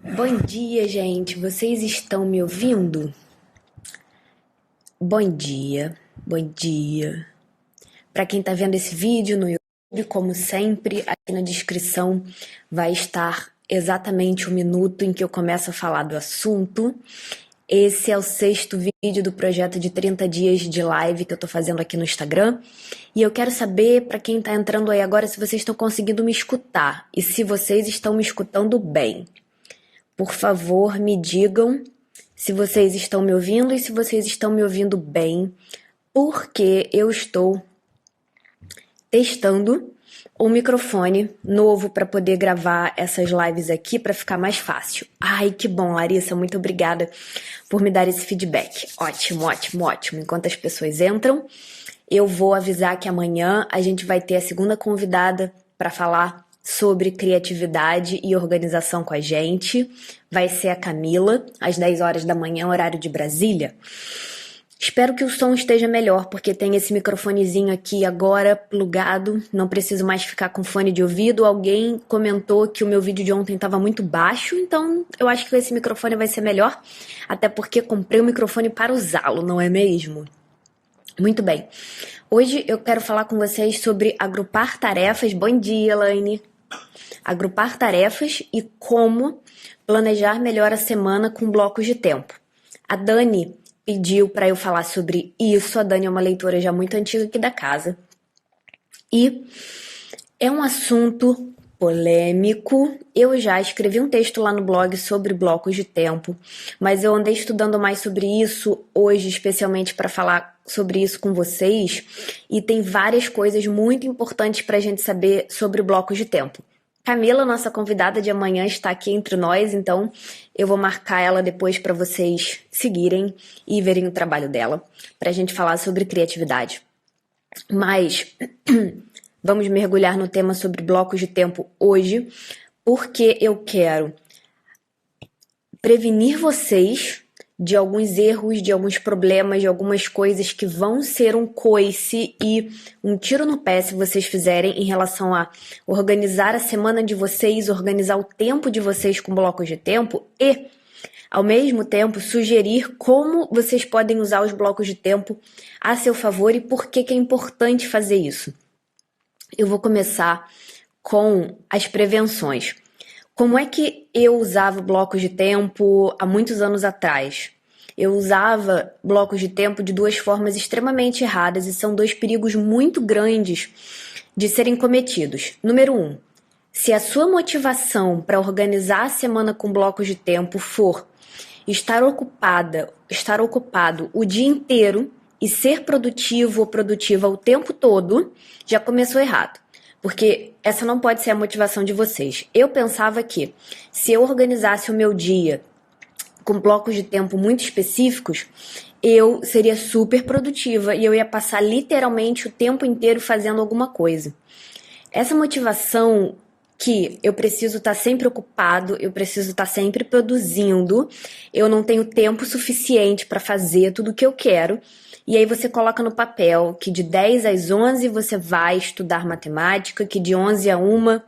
Bom dia, gente. Vocês estão me ouvindo? Bom dia, bom dia. Para quem está vendo esse vídeo no YouTube, como sempre, aqui na descrição vai estar exatamente o minuto em que eu começo a falar do assunto. Esse é o 6º vídeo do projeto de 30 dias de live que eu tô fazendo aqui no Instagram. E eu quero saber, para quem tá entrando aí agora, se vocês estão conseguindo me escutar e se vocês estão me escutando bem. Por favor, me digam se vocês estão me ouvindo e se vocês estão me ouvindo bem, porque eu estou testando um microfone novo para poder gravar essas lives aqui para ficar mais fácil. Ai, que bom, Larissa, muito obrigada por me dar esse feedback. Ótimo, ótimo, ótimo. Enquanto as pessoas entram, eu vou avisar que amanhã a gente vai ter a segunda convidada para falar sobre criatividade e organização com a gente. Vai ser a Camila, às 10 horas da manhã, horário de Brasília. Espero que o som esteja melhor, porque tem esse microfonezinho aqui agora plugado, não preciso mais ficar com fone de ouvido. Alguém comentou que o meu vídeo de ontem estava muito baixo, então eu acho que esse microfone vai ser melhor, até porque comprei o microfone para usá-lo, não é mesmo? Muito bem. Hoje eu quero falar com vocês sobre agrupar tarefas. Bom dia, Elaine. Agrupar tarefas e como planejar melhor a semana com blocos de tempo. A Dani pediu para eu falar sobre isso. A Dani é uma leitora já muito antiga aqui da casa. E é um assunto polêmico. Eu já escrevi um texto lá no blog sobre blocos de tempo, mas eu andei estudando mais sobre isso hoje, especialmente para falar sobre isso com vocês, e tem várias coisas muito importantes para a gente saber sobre blocos de tempo. Camila, nossa convidada de amanhã, está aqui entre nós, então eu vou marcar ela depois para vocês seguirem e verem o trabalho dela, para a gente falar sobre criatividade. Mas vamos mergulhar no tema sobre blocos de tempo hoje, porque eu quero prevenir vocês de alguns erros, de alguns problemas, de algumas coisas que vão ser um coice e um tiro no pé se vocês fizerem em relação a organizar a semana de vocês, organizar o tempo de vocês com blocos de tempo e, ao mesmo tempo, sugerir como vocês podem usar os blocos de tempo a seu favor e por que é importante fazer isso. Eu vou começar com as prevenções. Como é que eu usava blocos de tempo há muitos anos atrás? Eu usava blocos de tempo de duas formas extremamente erradas e são dois perigos muito grandes de serem cometidos. Número 1, se a sua motivação para organizar a semana com blocos de tempo for estar ocupado o dia inteiro e ser produtivo ou produtiva o tempo todo, já começou errado. Porque essa não pode ser a motivação de vocês. Eu pensava que se eu organizasse o meu dia com blocos de tempo muito específicos, eu seria super produtiva e eu ia passar literalmente o tempo inteiro fazendo alguma coisa. Essa motivação que eu preciso estar sempre ocupado, eu preciso estar sempre produzindo, eu não tenho tempo suficiente para fazer tudo o que eu quero. E aí você coloca no papel que de 10 às 11 você vai estudar matemática, que de 11 a 1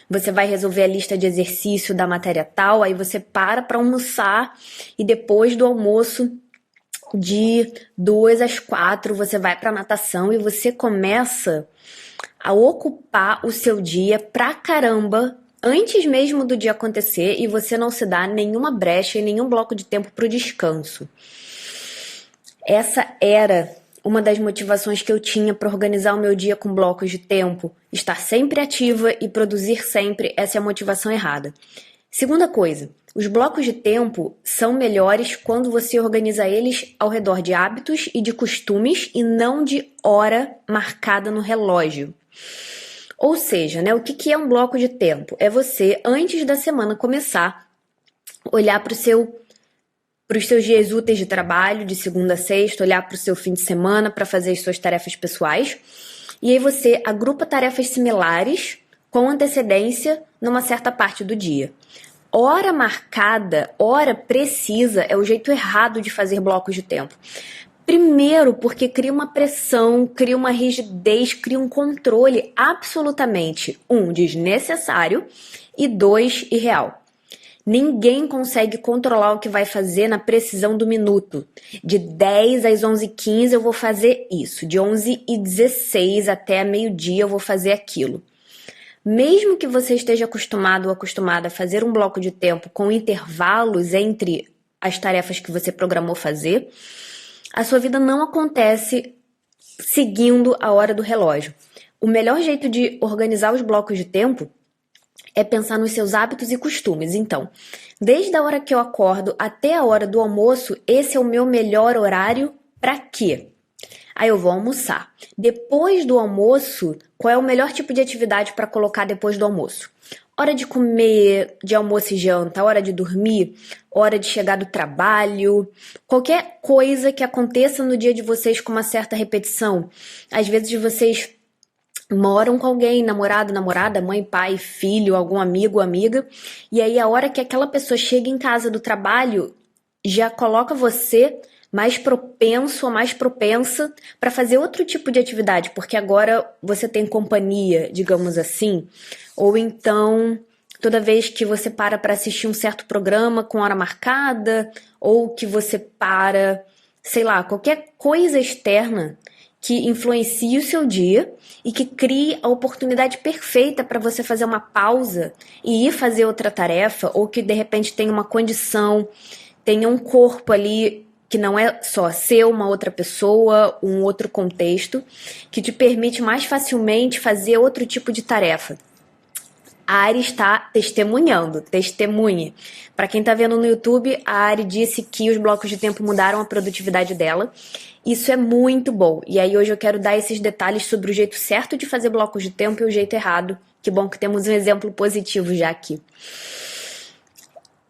você vai resolver a lista de exercício da matéria tal, aí você para almoçar e depois do almoço de 2 às 4 você vai para natação e você começa a ocupar o seu dia pra caramba antes mesmo do dia acontecer e você não se dá nenhuma brecha e nenhum bloco de tempo pro descanso. Essa era uma das motivações que eu tinha para organizar o meu dia com blocos de tempo. Estar sempre ativa e produzir sempre, essa é a motivação errada. Segunda coisa, os blocos de tempo são melhores quando você organiza eles ao redor de hábitos e de costumes e não de hora marcada no relógio. Ou seja, o que é um bloco de tempo? É você, antes da semana começar, olhar para os seus dias úteis de trabalho, de segunda a sexta, olhar para o seu fim de semana para fazer as suas tarefas pessoais. E aí você agrupa tarefas similares com antecedência numa certa parte do dia. Hora marcada, hora precisa é o jeito errado de fazer blocos de tempo. Primeiro, porque cria uma pressão, cria uma rigidez, cria um controle absolutamente, 1, desnecessário e 2, irreal. Ninguém consegue controlar o que vai fazer na precisão do minuto. De 10 às 11h15 eu vou fazer isso. De 11h16 até meio-dia eu vou fazer aquilo. Mesmo que você esteja acostumado ou acostumada a fazer um bloco de tempo com intervalos entre as tarefas que você programou fazer, a sua vida não acontece seguindo a hora do relógio. O melhor jeito de organizar os blocos de tempo é pensar nos seus hábitos e costumes. Então, desde a hora que eu acordo até a hora do almoço, esse é o meu melhor horário para quê? Aí eu vou almoçar. Depois do almoço, qual é o melhor tipo de atividade para colocar depois do almoço? Hora de comer, de almoço e janta, hora de dormir, hora de chegar do trabalho, qualquer coisa que aconteça no dia de vocês com uma certa repetição. Às vezes vocês moram com alguém, namorado, namorada, mãe, pai, filho, algum amigo, amiga, e aí a hora que aquela pessoa chega em casa do trabalho, já coloca você mais propenso ou mais propensa para fazer outro tipo de atividade, porque agora você tem companhia, digamos assim, ou então toda vez que você para assistir um certo programa com hora marcada, ou que você para, sei lá, qualquer coisa externa que influencie o seu dia e que crie a oportunidade perfeita para você fazer uma pausa e ir fazer outra tarefa, ou que de repente tenha uma condição, tenha um corpo ali que não é só ser uma outra pessoa, um outro contexto, que te permite mais facilmente fazer outro tipo de tarefa. A Ari está testemunhando, testemunhe. Para quem está vendo no YouTube, a Ari disse que os blocos de tempo mudaram a produtividade dela. Isso é muito bom. E aí hoje eu quero dar esses detalhes sobre o jeito certo de fazer blocos de tempo e o jeito errado. Que bom que temos um exemplo positivo já aqui.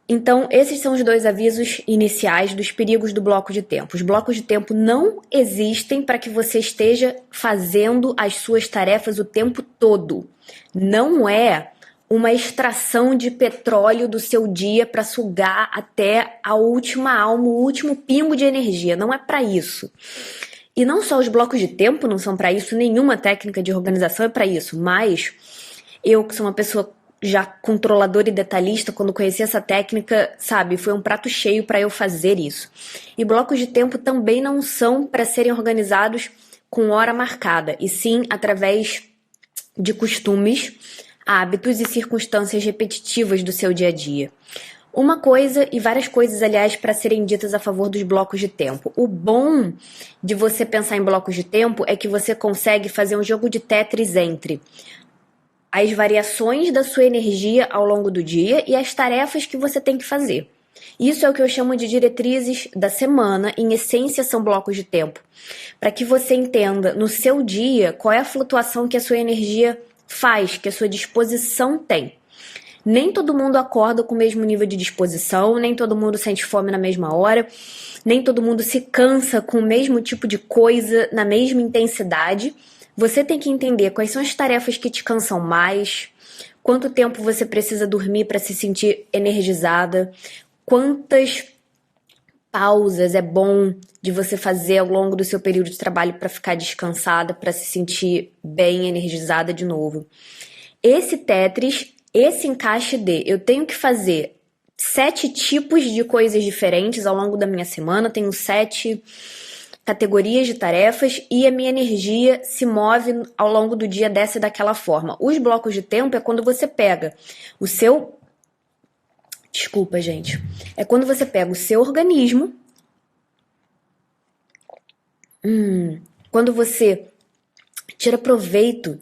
Então, esses são os dois avisos iniciais dos perigos do bloco de tempo. Os blocos de tempo não existem para que você esteja fazendo as suas tarefas o tempo todo. Não é uma extração de petróleo do seu dia para sugar até a última alma, o último pingo de energia. Não é para isso. E não só os blocos de tempo não são para isso, nenhuma técnica de organização é para isso, mas eu, que sou uma pessoa já controladora e detalhista, quando conheci essa técnica, sabe, foi um prato cheio para eu fazer isso. E blocos de tempo também não são para serem organizados com hora marcada, e sim através de costumes, hábitos e circunstâncias repetitivas do seu dia a dia. Uma coisa e várias coisas, aliás, para serem ditas a favor dos blocos de tempo. O bom de você pensar em blocos de tempo é que você consegue fazer um jogo de Tetris entre as variações da sua energia ao longo do dia e as tarefas que você tem que fazer. Isso é o que eu chamo de diretrizes da semana, em essência são blocos de tempo, para que você entenda no seu dia qual é a flutuação que a sua energia faz, que a sua disposição tem. Nem todo mundo acorda com o mesmo nível de disposição, nem todo mundo sente fome na mesma hora, nem todo mundo se cansa com o mesmo tipo de coisa na mesma intensidade. Você tem que entender quais são as tarefas que te cansam mais, quanto tempo você precisa dormir para se sentir energizada, quantas pausas é bom de você fazer ao longo do seu período de trabalho para ficar descansada, para se sentir bem energizada de novo. Esse Tetris, esse encaixe de eu tenho que fazer 7 tipos de coisas diferentes ao longo da minha semana, tenho 7 categorias de tarefas e a minha energia se move ao longo do dia dessa e daquela forma. Os blocos de tempo é quando você pega o seu... Desculpa, gente. É quando você pega o seu organismo, quando você tira proveito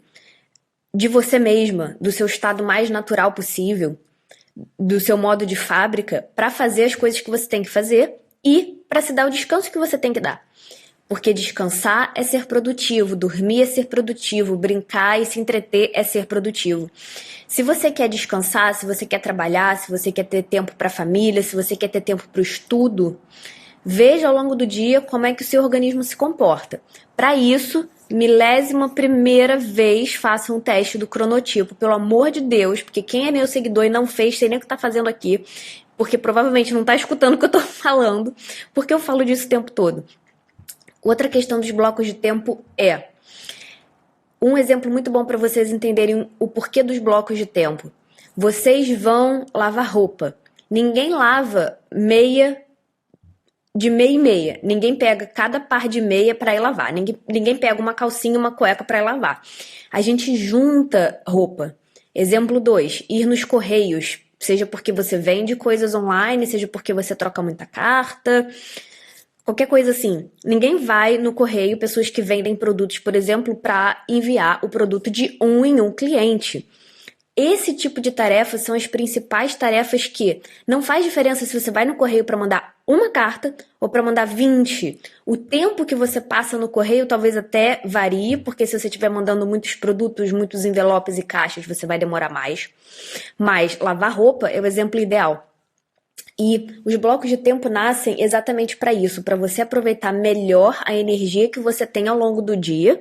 de você mesma, do seu estado mais natural possível, do seu modo de fábrica, para fazer as coisas que você tem que fazer e para se dar o descanso que você tem que dar. Porque descansar é ser produtivo, dormir é ser produtivo, brincar e se entreter é ser produtivo. Se você quer descansar, se você quer trabalhar, se você quer ter tempo para a família, se você quer ter tempo para o estudo, veja ao longo do dia como é que o seu organismo se comporta. Para isso, 1000ª vez faça um teste do cronotipo, pelo amor de Deus, porque quem é meu seguidor e não fez, sei nem o que está fazendo aqui, porque provavelmente não está escutando o que eu estou falando, porque eu falo disso o tempo todo. Outra questão dos blocos de tempo é um exemplo muito bom para vocês entenderem o porquê dos blocos de tempo. Vocês vão lavar roupa Ninguém lava meia de meia e meia. Ninguém pega cada par de meia para ir lavar. Ninguém pega uma calcinha e uma cueca para ir lavar. A gente junta roupa. Exemplo 2, ir nos correios. Seja porque você vende coisas online, seja porque você troca muita carta, qualquer coisa assim. Ninguém vai no correio, pessoas que vendem produtos, por exemplo, para enviar o produto de um em um cliente. Esse tipo de tarefa são as principais tarefas que não faz diferença se você vai no correio para mandar uma carta ou para mandar 20. O tempo que você passa no correio talvez até varie, porque se você estiver mandando muitos produtos, muitos envelopes e caixas, você vai demorar mais. Mas lavar roupa é o exemplo ideal. E os blocos de tempo nascem exatamente para isso, para você aproveitar melhor a energia que você tem ao longo do dia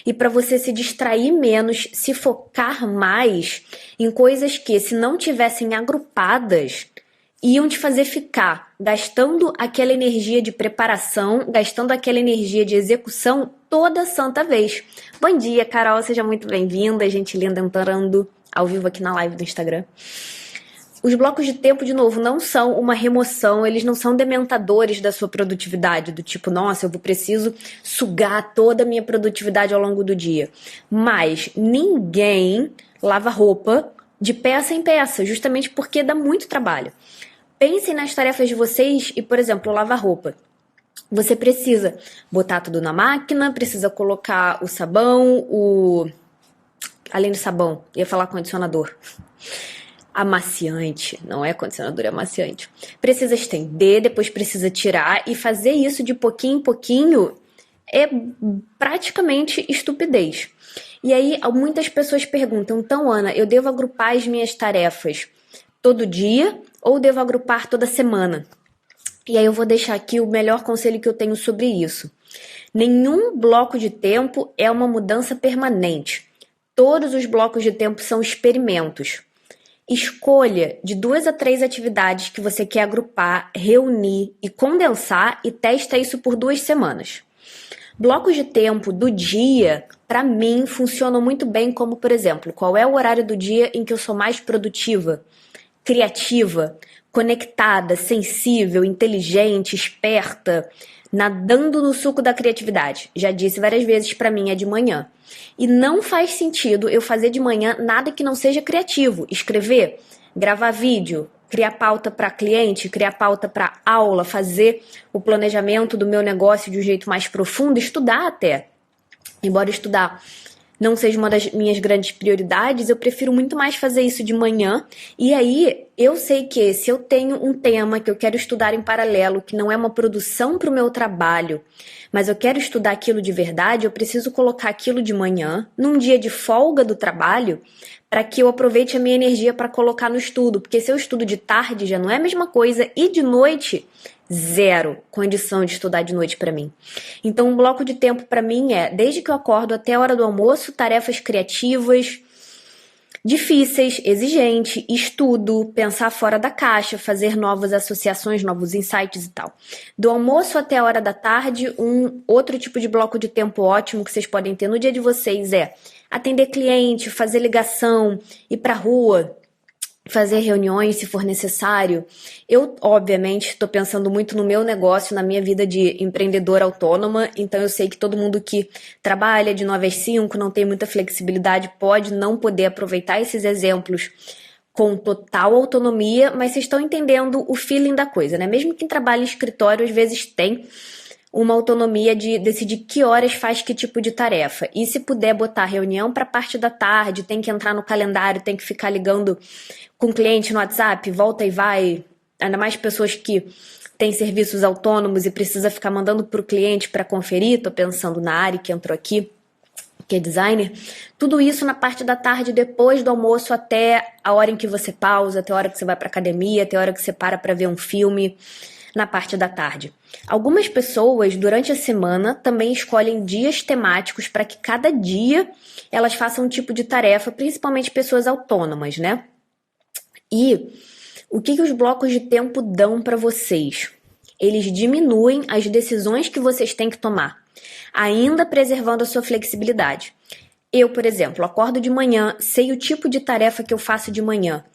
e para você se distrair menos, se focar mais em coisas que, se não tivessem agrupadas, iam te fazer ficar gastando aquela energia de preparação, gastando aquela energia de execução toda santa vez. Bom dia, Carol, seja muito bem-vinda, gente linda entrando ao vivo aqui na live do Instagram. Os blocos de tempo, de novo, não são uma remoção, eles não são dementadores da sua produtividade, do tipo, nossa, eu preciso sugar toda a minha produtividade ao longo do dia. Mas ninguém lava roupa de peça em peça, justamente porque dá muito trabalho. Pensem nas tarefas de vocês e, por exemplo, lavar roupa. Você precisa botar tudo na máquina, precisa colocar o sabão, além do sabão, ia falar condicionador. Amaciante, não é condicionador, é amaciante. Precisa estender, depois precisa tirar e fazer isso de pouquinho em pouquinho é praticamente estupidez. E aí muitas pessoas perguntam, então Ana, eu devo agrupar as minhas tarefas todo dia ou devo agrupar toda semana? E aí eu vou deixar aqui o melhor conselho que eu tenho sobre isso. Nenhum bloco de tempo é uma mudança permanente. Todos os blocos de tempo são experimentos. Escolha de 2 a 3 atividades que você quer agrupar, reunir e condensar e testa isso por 2 semanas. Blocos de tempo do dia, para mim, funcionam muito bem como, por exemplo, qual é o horário do dia em que eu sou mais produtiva, criativa, conectada, sensível, inteligente, esperta, nadando no suco da criatividade. Já disse várias vezes, para mim é de manhã. E não faz sentido eu fazer de manhã nada que não seja criativo. Escrever, gravar vídeo, criar pauta para cliente, criar pauta para aula, fazer o planejamento do meu negócio de um jeito mais profundo, estudar até. Embora estudar não seja uma das minhas grandes prioridades, eu prefiro muito mais fazer isso de manhã. E aí, eu sei que se eu tenho um tema que eu quero estudar em paralelo, que não é uma produção para o meu trabalho, mas eu quero estudar aquilo de verdade, eu preciso colocar aquilo de manhã, num dia de folga do trabalho, para que eu aproveite a minha energia para colocar no estudo. Porque se eu estudo de tarde, já não é a mesma coisa, e de noite, zero condição de estudar de noite para mim. Então, um bloco de tempo para mim é, desde que eu acordo até a hora do almoço, tarefas criativas, difíceis, exigentes, estudo, pensar fora da caixa, fazer novas associações, novos insights e tal. Do almoço até a hora da tarde, um outro tipo de bloco de tempo ótimo que vocês podem ter no dia de vocês é atender cliente, fazer ligação, ir pra rua, fazer reuniões se for necessário. Eu, obviamente, estou pensando muito no meu negócio, na minha vida de empreendedora autônoma, então eu sei que todo mundo que trabalha de 9 às 5, não tem muita flexibilidade, pode não poder aproveitar esses exemplos com total autonomia, mas vocês estão entendendo o feeling da coisa, né? Mesmo quem trabalha em escritório, às vezes tem uma autonomia de decidir que horas faz que tipo de tarefa. E se puder botar reunião para parte da tarde, tem que entrar no calendário, tem que ficar ligando com o cliente no WhatsApp, volta e vai, ainda mais pessoas que têm serviços autônomos e precisa ficar mandando para o cliente para conferir, tô pensando na Ari que entrou aqui, que é designer, tudo isso na parte da tarde, depois do almoço, até a hora em que você pausa, até a hora que você vai para academia, até a hora que você para ver um filme, na parte da tarde. Algumas pessoas, durante a semana, também escolhem dias temáticos para que cada dia elas façam um tipo de tarefa, principalmente pessoas autônomas, né? E o que os blocos de tempo dão para vocês? Eles diminuem as decisões que vocês têm que tomar, ainda preservando a sua flexibilidade. Eu, por exemplo, acordo de manhã, sei o tipo de tarefa que eu faço de manhã.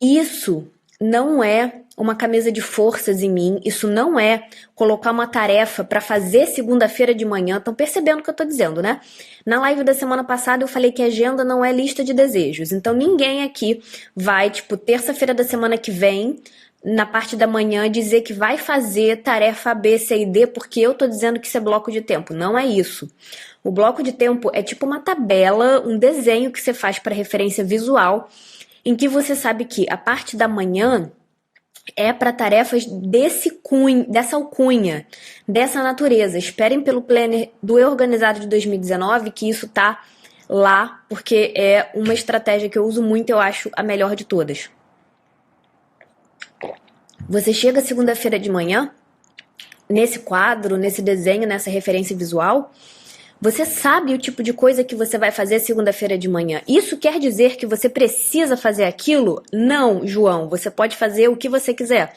Isso não é uma camisa de forças em mim, isso não é colocar uma tarefa para fazer segunda-feira de manhã. Estão percebendo o que eu tô dizendo, né? Na live da semana passada eu falei que agenda não é lista de desejos. Então ninguém aqui vai, tipo, terça-feira da semana que vem, na parte da manhã, dizer que vai fazer tarefa A, B, C e D porque eu tô dizendo que isso é bloco de tempo. Não é isso. O bloco de tempo é tipo uma tabela, um desenho que você faz para referência visual, em que você sabe que a parte da manhã é para tarefas dessa alcunha, dessa natureza. Esperem pelo planner do Eu Organizado de 2019, que isso tá lá, porque é uma estratégia que eu uso muito, eu acho a melhor de todas. Você chega segunda-feira de manhã, nesse quadro, nesse desenho, nessa referência visual, você sabe o tipo de coisa que você vai fazer segunda-feira de manhã. Isso quer dizer que você precisa fazer aquilo? Não, João. Você pode fazer o que você quiser.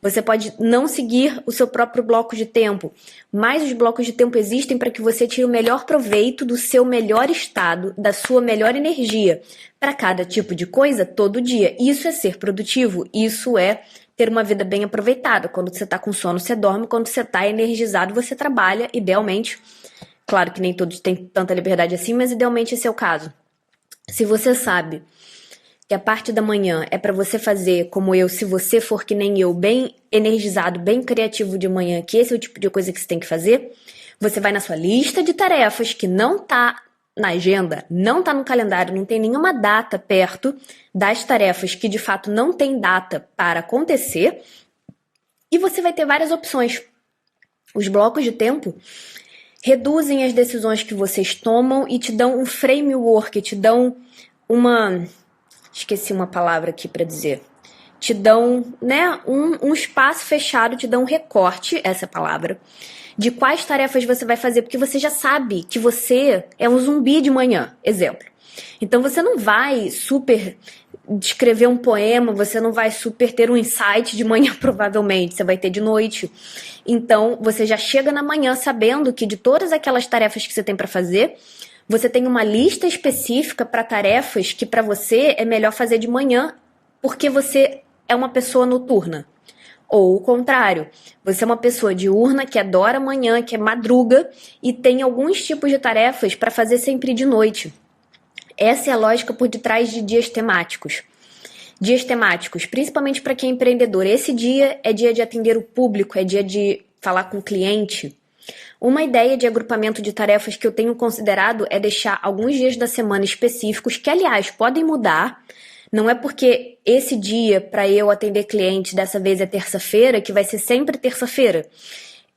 Você pode não seguir o seu próprio bloco de tempo, mas os blocos de tempo existem para que você tire o melhor proveito do seu melhor estado, da sua melhor energia, para cada tipo de coisa todo dia. Isso é ser produtivo, isso é ter uma vida bem aproveitada. Quando você está com sono, você dorme, quando você está energizado, você trabalha, idealmente. Claro que nem todos têm tanta liberdade assim, mas idealmente esse é o caso. Se você sabe que a parte da manhã é para você fazer como eu, se você for que nem eu, bem energizado, bem criativo de manhã, que esse é o tipo de coisa que você tem que fazer, você vai na sua lista de tarefas que não tá na agenda, não tá no calendário, não tem nenhuma data perto das tarefas que de fato não tem data para acontecer, e você vai ter várias opções. Os blocos de tempo reduzem as decisões que vocês tomam e te dão um framework, te dão uma... Esqueci uma palavra aqui para dizer. Te dão, né, um espaço fechado, te dão um recorte, essa é a palavra, de quais tarefas você vai fazer, porque você já sabe que você é um zumbi de manhã, exemplo. Então você não vai super escrever um poema, você não vai super ter um insight de manhã, provavelmente, você vai ter de noite. Então você já chega na manhã sabendo que de todas aquelas tarefas que você tem para fazer, você tem uma lista específica para tarefas que para você é melhor fazer de manhã, porque você é uma pessoa noturna. Ou o contrário, você é uma pessoa diurna que adora manhã, que é madruga e tem alguns tipos de tarefas para fazer sempre de noite. Essa é a lógica por detrás de dias temáticos. Dias temáticos, principalmente para quem é empreendedor. Esse dia é dia de atender o público, é dia de falar com o cliente. Uma ideia de agrupamento de tarefas que eu tenho considerado é deixar alguns dias da semana específicos, que aliás podem mudar. Não é porque esse dia para eu atender clientes dessa vez é terça-feira que vai ser sempre terça-feira.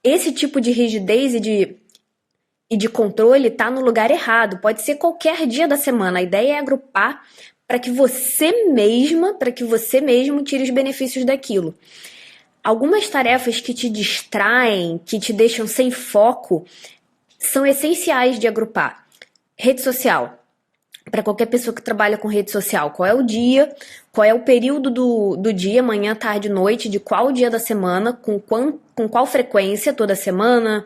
Esse tipo de rigidez e de controle está no lugar errado. Pode ser qualquer dia da semana. A ideia é agrupar para que você mesmo tire os benefícios daquilo. Algumas tarefas que te distraem, que te deixam sem foco, são essenciais de agrupar. Rede social. Para qualquer pessoa que trabalha com rede social, qual é o dia, qual é o período do dia, manhã, tarde, noite, de qual dia da semana, com qual frequência, toda semana,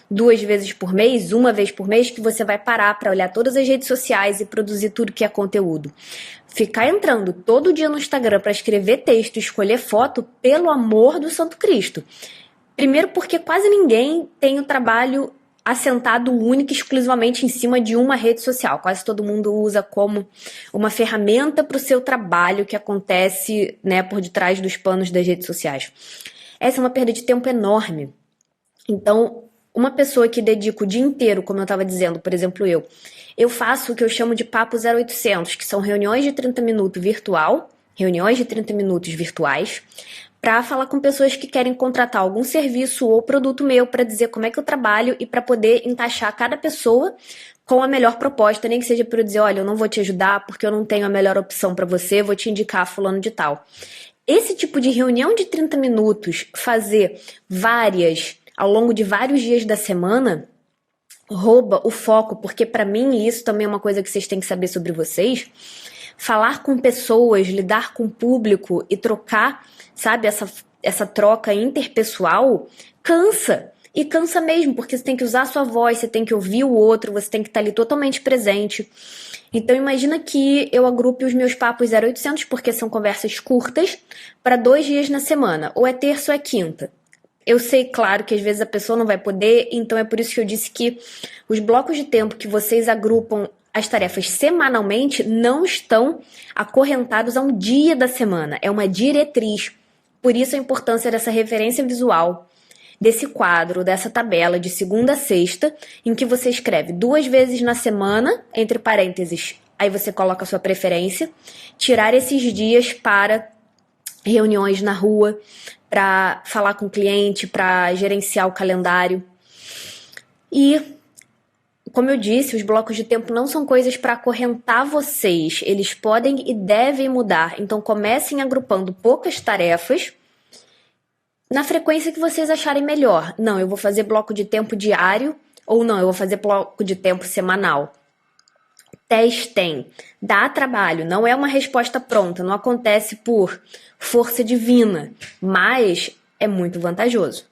2 vezes por mês, 1 vez por mês, que você vai parar para olhar todas as redes sociais e produzir tudo que é conteúdo. Ficar entrando todo dia no Instagram para escrever texto, escolher foto, pelo amor do Santo Cristo. Primeiro porque quase ninguém tem o trabalho assentado única e exclusivamente em cima de uma rede social. Quase todo mundo usa como uma ferramenta para o seu trabalho que acontece, né, por detrás dos panos das redes sociais. Essa é uma perda de tempo enorme. Então, uma pessoa que dedica o dia inteiro, como eu estava dizendo, por exemplo, eu faço o que eu chamo de papo 0800, que são reuniões de 30 minutos virtuais, para falar com pessoas que querem contratar algum serviço ou produto meu para dizer como é que eu trabalho e para poder encaixar cada pessoa com a melhor proposta, nem que seja para eu dizer, olha, eu não vou te ajudar porque eu não tenho a melhor opção para você, vou te indicar fulano de tal. Esse tipo de reunião de 30 minutos, fazer várias ao longo de vários dias da semana, rouba o foco, porque para mim, e isso também é uma coisa que vocês têm que saber sobre vocês, falar com pessoas, lidar com o público e trocar, sabe, essa troca interpessoal, cansa. E cansa mesmo, porque você tem que usar a sua voz, você tem que ouvir o outro, você tem que estar ali totalmente presente. Então imagina que eu agrupe os meus papos 0800, porque são conversas curtas, para 2 dias na semana, ou é terça ou é quinta. Eu sei, claro, que às vezes a pessoa não vai poder, então é por isso que eu disse que os blocos de tempo que vocês agrupam as tarefas semanalmente não estão acorrentados a um dia da semana, é uma diretriz. Por isso a importância dessa referência visual, desse quadro, dessa tabela de segunda a sexta, em que você escreve 2 vezes na semana, entre parênteses, aí você coloca a sua preferência, tirar esses dias para reuniões na rua, para falar com o cliente, para gerenciar o calendário. E, como eu disse, os blocos de tempo não são coisas para acorrentar vocês, eles podem e devem mudar. Então comecem agrupando poucas tarefas na frequência que vocês acharem melhor. Não, eu vou fazer bloco de tempo diário, ou não, eu vou fazer bloco de tempo semanal. Testem, dá trabalho, não é uma resposta pronta, não acontece por força divina, mas é muito vantajoso.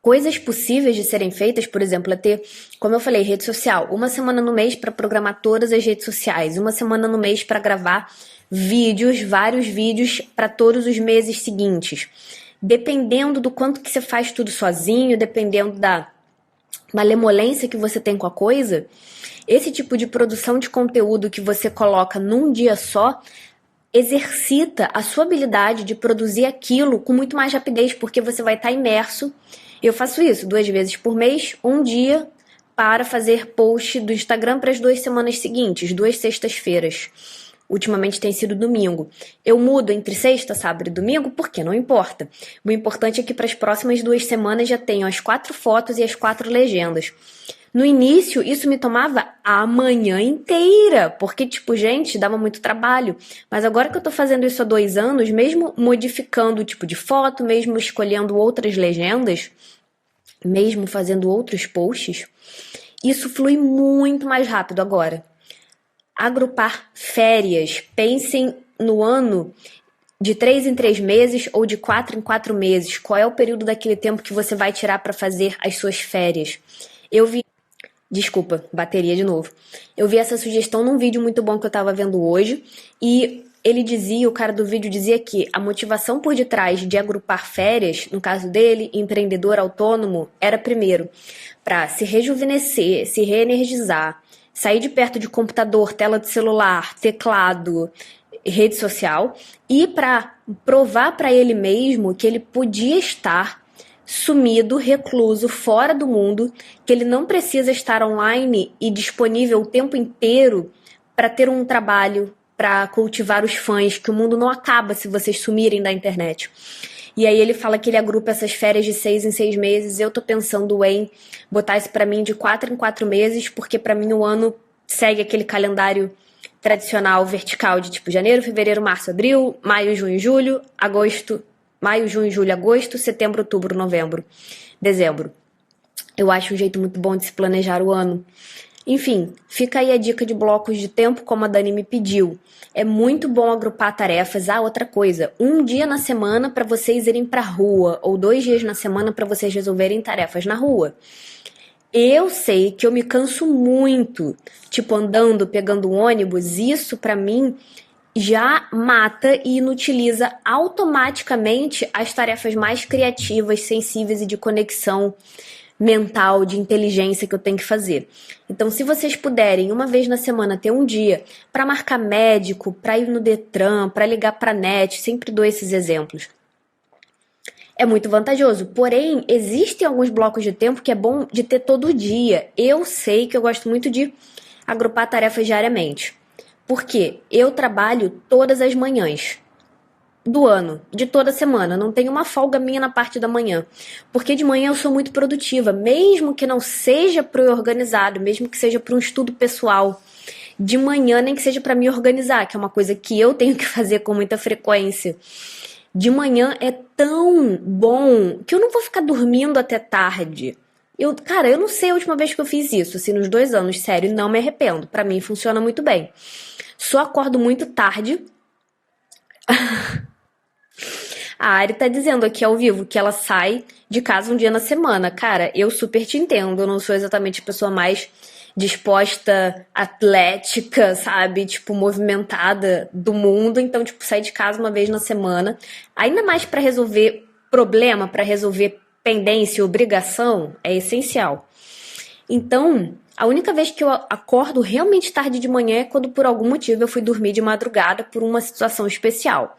Coisas possíveis de serem feitas, por exemplo, é ter, como eu falei, rede social, uma semana no mês para programar todas as redes sociais, uma semana no mês para gravar vídeos, vários vídeos para todos os meses seguintes. Dependendo do quanto que você faz tudo sozinho, dependendo da malemolência que você tem com a coisa, esse tipo de produção de conteúdo que você coloca num dia só exercita a sua habilidade de produzir aquilo com muito mais rapidez, porque você vai estar imerso. Eu faço isso 2 vezes por mês, um dia para fazer post do Instagram para as 2 semanas seguintes, 2 sextas-feiras. Ultimamente tem sido domingo. Eu mudo entre sexta, sábado e domingo porque não importa. O importante é que para as próximas 2 semanas já tenham as 4 fotos e as 4 legendas. No início, isso me tomava a manhã inteira, porque, gente, dava muito trabalho. Mas agora que eu tô fazendo isso há 2 anos, mesmo modificando o tipo de foto, mesmo escolhendo outras legendas, mesmo fazendo outros posts, isso flui muito mais rápido agora. Agrupar férias. Pensem no ano de 3 em 3 meses ou de 4 em 4 meses. Qual é o período daquele tempo que você vai tirar para fazer as suas férias? Desculpa, bateria de novo. Eu vi essa sugestão num vídeo muito bom que eu tava vendo hoje e o cara do vídeo dizia que a motivação por detrás de agrupar férias, no caso dele, empreendedor autônomo, era primeiro para se rejuvenescer, se reenergizar, sair de perto de computador, tela de celular, teclado, rede social e para provar para ele mesmo que ele podia estar sumido, recluso, fora do mundo, que ele não precisa estar online e disponível o tempo inteiro para ter um trabalho, para cultivar os fãs, que o mundo não acaba se vocês sumirem da internet. E aí ele fala que ele agrupa essas férias de 6 em 6 meses. Eu tô pensando em botar isso para mim de 4 em 4 meses, porque para mim o ano segue aquele calendário tradicional vertical de janeiro, fevereiro, março, abril, maio, junho, julho, agosto, maio, junho, julho, agosto, setembro, outubro, novembro, dezembro. Eu acho um jeito muito bom de se planejar o ano. Enfim, fica aí a dica de blocos de tempo, como a Dani me pediu. É muito bom agrupar tarefas. Outra coisa, um dia na semana para vocês irem pra rua, ou 2 dias na semana para vocês resolverem tarefas na rua. Eu sei que eu me canso muito, andando, pegando um ônibus, isso pra mim já mata e inutiliza automaticamente as tarefas mais criativas, sensíveis e de conexão mental, de inteligência que eu tenho que fazer. Então, se vocês puderem, uma vez na semana, ter um dia para marcar médico, para ir no Detran, para ligar para a net, sempre dou esses exemplos. É muito vantajoso, porém, existem alguns blocos de tempo que é bom de ter todo dia. Eu sei que eu gosto muito de agrupar tarefas diariamente. Porque eu trabalho todas as manhãs do ano, de toda semana. Não tem uma folga minha na parte da manhã. Porque de manhã eu sou muito produtiva, mesmo que não seja para eu organizado, mesmo que seja para um estudo pessoal. De manhã, nem que seja para me organizar, que é uma coisa que eu tenho que fazer com muita frequência. De manhã é tão bom que eu não vou ficar dormindo até tarde. Eu não sei a última vez que eu fiz isso, assim, nos 2 anos, sério, não me arrependo. Pra mim funciona muito bem. Só acordo muito tarde. A Ari tá dizendo aqui ao vivo que ela sai de casa um dia na semana. Cara, eu super te entendo. Eu não sou exatamente a pessoa mais disposta, atlética, sabe? Tipo, movimentada do mundo. Então, tipo, sair de casa uma vez na semana. Ainda mais pra resolver problema, pra resolver pendência e obrigação, é essencial. Então, a única vez que eu acordo realmente tarde de manhã é quando por algum motivo eu fui dormir de madrugada por uma situação especial.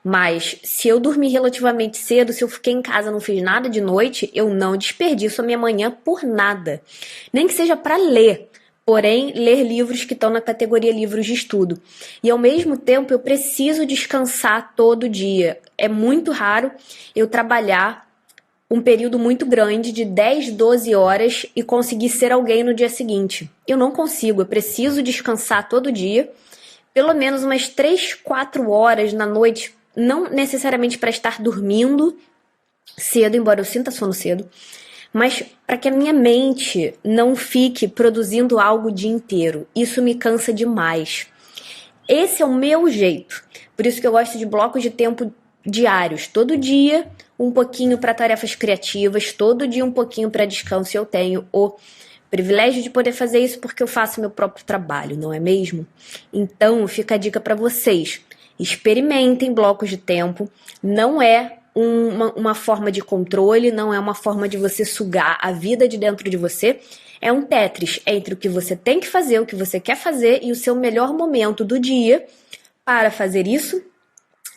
Mas se eu dormir relativamente cedo, se eu fiquei em casa e não fiz nada de noite, eu não desperdiço a minha manhã por nada. Nem que seja para ler. Porém, ler livros que estão na categoria livros de estudo. E ao mesmo tempo, eu preciso descansar todo dia. É muito raro eu trabalhar um período muito grande de 10, 12 horas e conseguir ser alguém no dia seguinte. Eu não consigo, eu preciso descansar todo dia, pelo menos umas 3, 4 horas na noite, não necessariamente para estar dormindo cedo, embora eu sinta sono cedo, mas para que a minha mente não fique produzindo algo o dia inteiro. Isso me cansa demais. Esse é o meu jeito. Por isso que eu gosto de blocos de tempo diários. Todo dia, um pouquinho para tarefas criativas, todo dia um pouquinho para descanso. Eu tenho o privilégio de poder fazer isso porque eu faço meu próprio trabalho, não é mesmo? Então, fica a dica para vocês. Experimentem blocos de tempo. Não é uma forma de controle, não é uma forma de você sugar a vida de dentro de você. É um Tetris entre o que você tem que fazer, o que você quer fazer e o seu melhor momento do dia para fazer isso,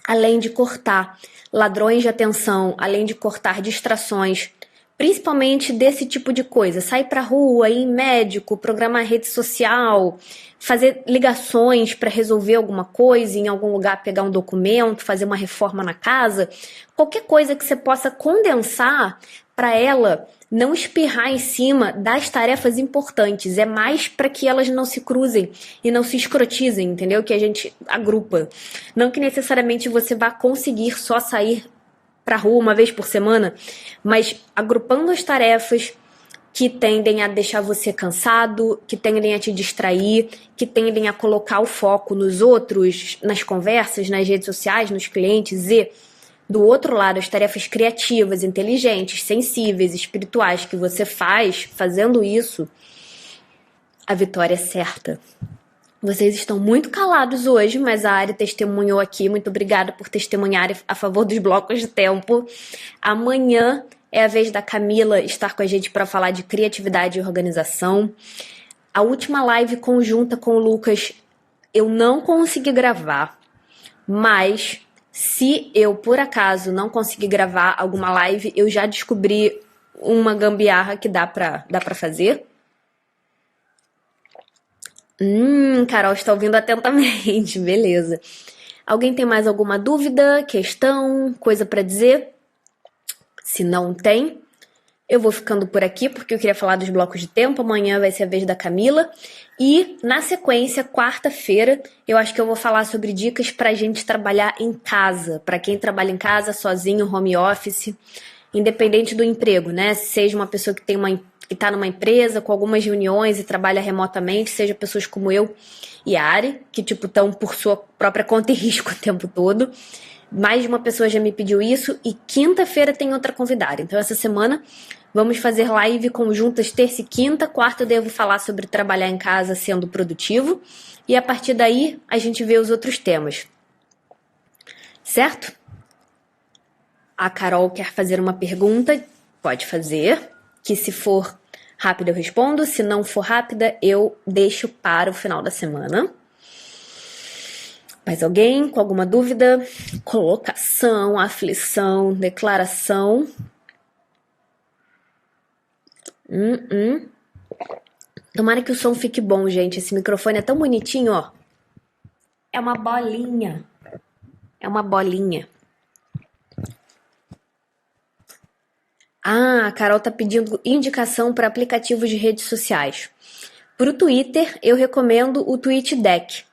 além de cortar ladrões de atenção, além de cortar distrações, principalmente desse tipo de coisa. Sair pra rua, ir em médico, programar rede social, fazer ligações para resolver alguma coisa, em algum lugar pegar um documento, fazer uma reforma na casa, qualquer coisa que você possa condensar para ela não espirrar em cima das tarefas importantes. É mais para que elas não se cruzem e não se escrotizem, entendeu? Que a gente agrupa. Não que necessariamente você vá conseguir só sair pra rua uma vez por semana, mas agrupando as tarefas que tendem a deixar você cansado, que tendem a te distrair, que tendem a colocar o foco nos outros, nas conversas, nas redes sociais, nos clientes e, do outro lado, as tarefas criativas, inteligentes, sensíveis, espirituais que você faz, fazendo isso, a vitória é certa. Vocês estão muito calados hoje, mas a Ari testemunhou aqui. Muito obrigada por testemunhar a favor dos blocos de tempo. Amanhã é a vez da Camila estar com a gente para falar de criatividade e organização. A última live conjunta com o Lucas eu não consegui gravar, mas se eu, por acaso, não conseguir gravar alguma live, eu já descobri uma gambiarra que dá pra fazer. Carol está ouvindo atentamente, beleza. Alguém tem mais alguma dúvida, questão, coisa pra dizer? Se não tem, eu vou ficando por aqui porque eu queria falar dos blocos de tempo. Amanhã vai ser a vez da Camila. E, na sequência, quarta-feira, eu acho que eu vou falar sobre dicas pra gente trabalhar em casa. Pra quem trabalha em casa, sozinho, home office, independente do emprego, né? Seja uma pessoa que está numa empresa com algumas reuniões e trabalha remotamente, seja pessoas como eu e a Ari, que tipo estão por sua própria conta e risco o tempo todo. Mais de uma pessoa já me pediu isso e quinta-feira tem outra convidada. Então essa semana vamos fazer live conjuntas terça e quinta. Quarta eu devo falar sobre trabalhar em casa sendo produtivo e a partir daí a gente vê os outros temas. Certo? A Carol quer fazer uma pergunta? Pode fazer. Que se for rápida eu respondo, se não for rápida eu deixo para o final da semana. Mais alguém com alguma dúvida? Colocação, aflição, declaração. Tomara que o som fique bom, gente. Esse microfone é tão bonitinho, ó. É uma bolinha. É uma bolinha. A Carol tá pedindo indicação para aplicativos de redes sociais. Para o Twitter, eu recomendo o TweetDeck.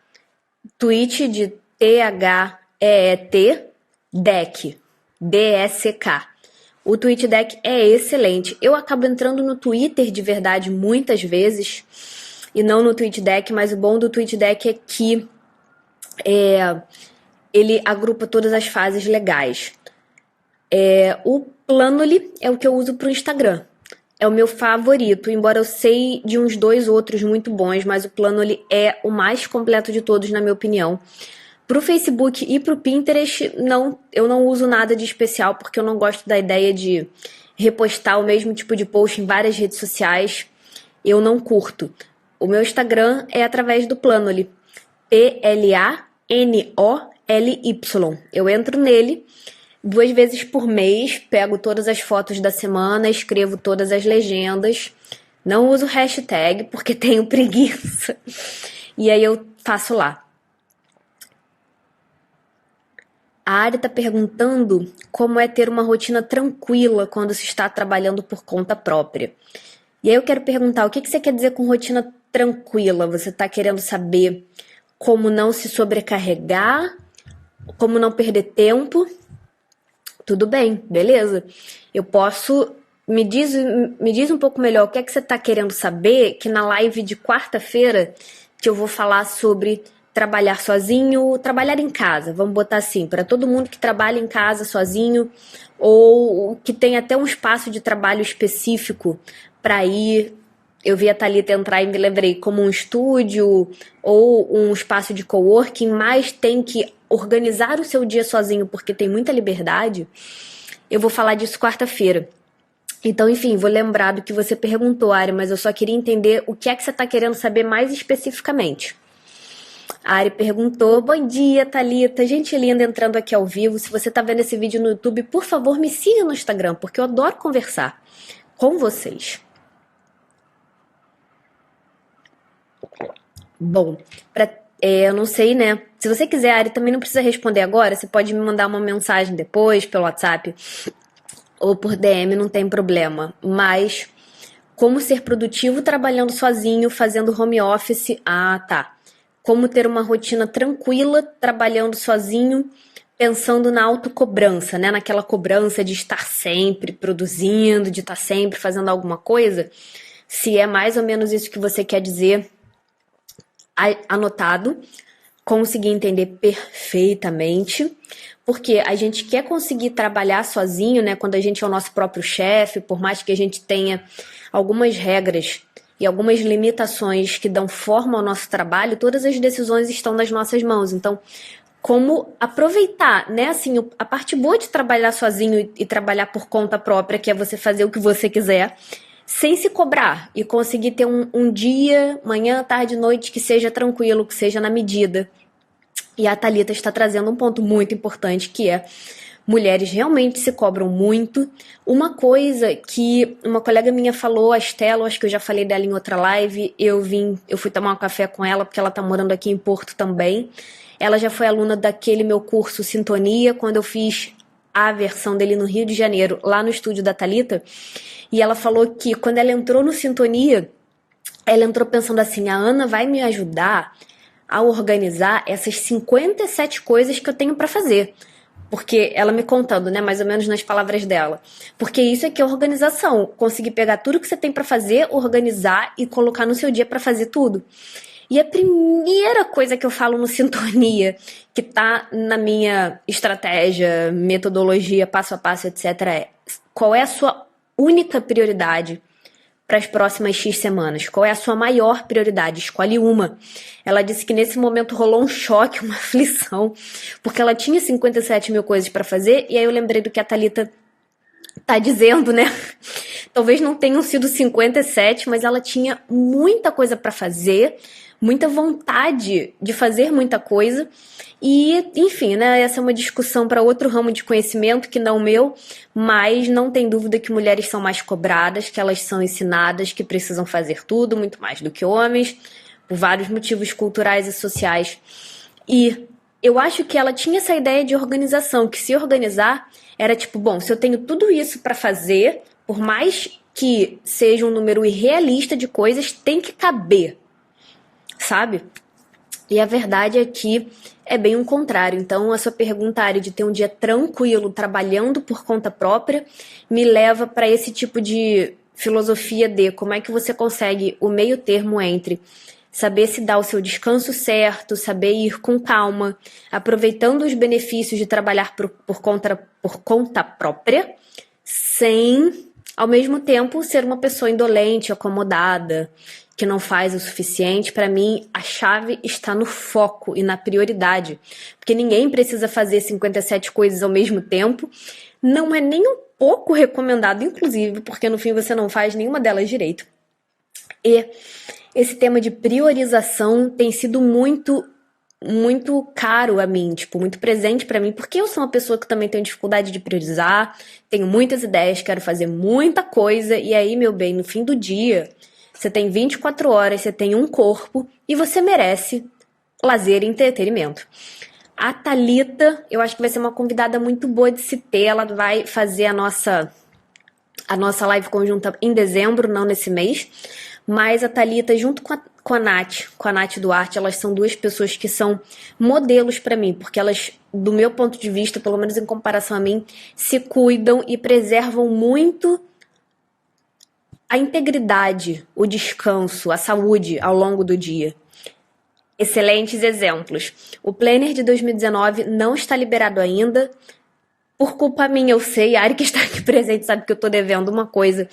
Tweet de T-H-E-E-T, Deck, D-E-C-K. O TweetDeck é excelente. Eu acabo entrando no Twitter de verdade muitas vezes, e não no TweetDeck, mas o bom do TweetDeck é que ele agrupa todas as fases legais. O Planoly é o que eu uso pro Instagram. É o meu favorito, embora eu sei de uns 2 outros muito bons, mas o Planoly é o mais completo de todos, na minha opinião. Pro Facebook e pro Pinterest, não, eu não uso nada de especial, porque eu não gosto da ideia de repostar o mesmo tipo de post em várias redes sociais. Eu não curto. O meu Instagram é através do Planoly. Planoly. Eu entro nele 2 vezes por mês, pego todas as fotos da semana, escrevo todas as legendas. Não uso hashtag, porque tenho preguiça. E aí eu faço lá. A Ari está perguntando como é ter uma rotina tranquila quando se está trabalhando por conta própria. E aí eu quero perguntar, o que você quer dizer com rotina tranquila? Você está querendo saber como não se sobrecarregar, como não perder tempo? Tudo bem, beleza. Eu posso... Me diz um pouco melhor o que é que você está querendo saber, que na live de quarta-feira que eu vou falar sobre trabalhar sozinho, trabalhar em casa, vamos botar assim, para todo mundo que trabalha em casa sozinho ou que tem até um espaço de trabalho específico para ir. Eu vi a Thalita entrar e me lembrei como um estúdio ou um espaço de coworking, mas tem que organizar o seu dia sozinho porque tem muita liberdade. Eu vou falar disso quarta-feira. Então, enfim, vou lembrar do que você perguntou, Ari, mas eu só queria entender o que é que você está querendo saber mais especificamente. A Ari perguntou, bom dia, Thalita, gente linda entrando aqui ao vivo. Se você está vendo esse vídeo no YouTube, por favor, me siga no Instagram, porque eu adoro conversar com vocês. Bom, eu não sei, né? Se você quiser, Ari, também não precisa responder agora, você pode me mandar uma mensagem depois pelo WhatsApp ou por DM, não tem problema. Mas como ser produtivo trabalhando sozinho, fazendo home office? Ah, tá. Como ter uma rotina tranquila, trabalhando sozinho, pensando na autocobrança, né? Naquela cobrança de estar sempre produzindo, de estar sempre fazendo alguma coisa. Se é mais ou menos isso que você quer dizer, anotado, consegui entender perfeitamente. Porque a gente quer conseguir trabalhar sozinho, né? Quando a gente é o nosso próprio chefe, por mais que a gente tenha algumas regras e algumas limitações que dão forma ao nosso trabalho, todas as decisões estão nas nossas mãos. Então, como aproveitar, né? Assim, a parte boa de trabalhar sozinho e trabalhar por conta própria, que é você fazer o que você quiser, sem se cobrar e conseguir ter um dia, manhã, tarde, noite, que seja tranquilo, que seja na medida. E a Thalita está trazendo um ponto muito importante, que é mulheres realmente se cobram muito. Uma coisa que uma colega minha falou, a Estela, acho que eu já falei dela em outra live, eu fui tomar um café com ela, porque ela está morando aqui em Porto também. Ela já foi aluna daquele meu curso Sintonia, quando eu fiz a versão dele no Rio de Janeiro, lá no estúdio da Thalita. E ela falou que quando ela entrou no Sintonia, ela entrou pensando assim, a Ana vai me ajudar a organizar essas 57 coisas que eu tenho para fazer. Porque ela me contando, né, mais ou menos nas palavras dela. Porque isso é que é organização. Conseguir pegar tudo que você tem para fazer, organizar e colocar no seu dia para fazer tudo. E a primeira coisa que eu falo no Sintonia, que tá na minha estratégia, metodologia, passo a passo, etc., é qual é a sua única prioridade para as próximas X semanas? Qual é a sua maior prioridade? Escolhe uma. Ela disse que nesse momento rolou um choque, uma aflição, porque ela tinha 57 mil coisas para fazer, e aí eu lembrei do que a Thalita tá dizendo, né? Talvez não tenham sido 57, mas ela tinha muita coisa para fazer, muita vontade de fazer muita coisa. E, enfim, né, essa é uma discussão para outro ramo de conhecimento que não o meu, mas não tem dúvida que mulheres são mais cobradas, que elas são ensinadas que precisam fazer tudo, muito mais do que homens, por vários motivos culturais e sociais. E eu acho que ela tinha essa ideia de organização, que se organizar era tipo, bom, se eu tenho tudo isso para fazer, por mais que seja um número irrealista de coisas, tem que caber, sabe? E a verdade é que é bem o contrário. Então, a sua pergunta, Ari, de ter um dia tranquilo, trabalhando por conta própria, me leva para esse tipo de filosofia de como é que você consegue o meio termo entre saber se dar o seu descanso certo, saber ir com calma, aproveitando os benefícios de trabalhar por conta própria, sem, ao mesmo tempo, ser uma pessoa indolente, acomodada, que não faz o suficiente. Para mim, a chave está no foco e na prioridade, porque ninguém precisa fazer 57 coisas ao mesmo tempo, não é nem um pouco recomendado, inclusive, porque no fim você não faz nenhuma delas direito. E esse tema de priorização tem sido muito caro a mim, tipo, muito presente pra mim, porque eu sou uma pessoa que também tenho dificuldade de priorizar, tenho muitas ideias, quero fazer muita coisa, e aí, meu bem, no fim do dia, você tem 24 horas, você tem um corpo, e você merece lazer e entretenimento. A Thalita, eu acho que vai ser uma convidada muito boa de se ter, ela vai fazer a nossa live conjunta em dezembro, não nesse mês, mas a Thalita, junto com a Nath Duarte, elas são duas pessoas que são modelos pra mim, porque elas, do meu ponto de vista, pelo menos em comparação a mim, se cuidam e preservam muito a integridade, o descanso, a saúde ao longo do dia. Excelentes exemplos. O planner de 2019 não está liberado ainda. Por culpa minha, eu sei, a Ari que está aqui presente sabe que eu tô devendo uma coisa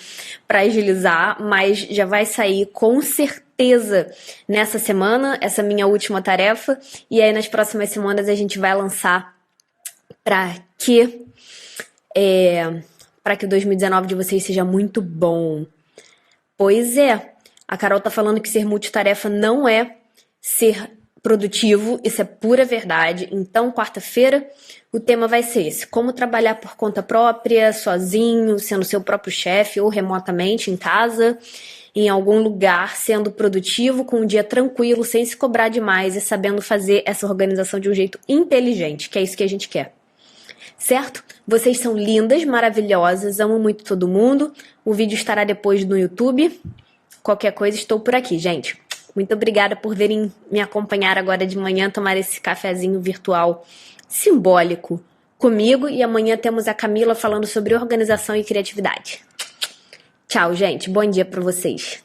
para agilizar, mas já vai sair com certeza nessa semana, essa minha última tarefa, e aí nas próximas semanas a gente vai lançar para que o 2019 de vocês seja muito bom. Pois é, a Carol tá falando que ser multitarefa não é ser produtivo, isso é pura verdade. Então, quarta-feira, o tema vai ser esse: como trabalhar por conta própria, sozinho, sendo seu próprio chefe ou remotamente em casa, em algum lugar, sendo produtivo, com um dia tranquilo, sem se cobrar demais e sabendo fazer essa organização de um jeito inteligente, que é isso que a gente quer. Certo? Vocês são lindas, maravilhosas, amo muito todo mundo. O vídeo estará depois no YouTube. Qualquer coisa, estou por aqui, gente. Muito obrigada por virem me acompanhar agora de manhã, tomar esse cafezinho virtual simbólico comigo. E amanhã temos a Camila falando sobre organização e criatividade. Tchau, gente. Bom dia para vocês.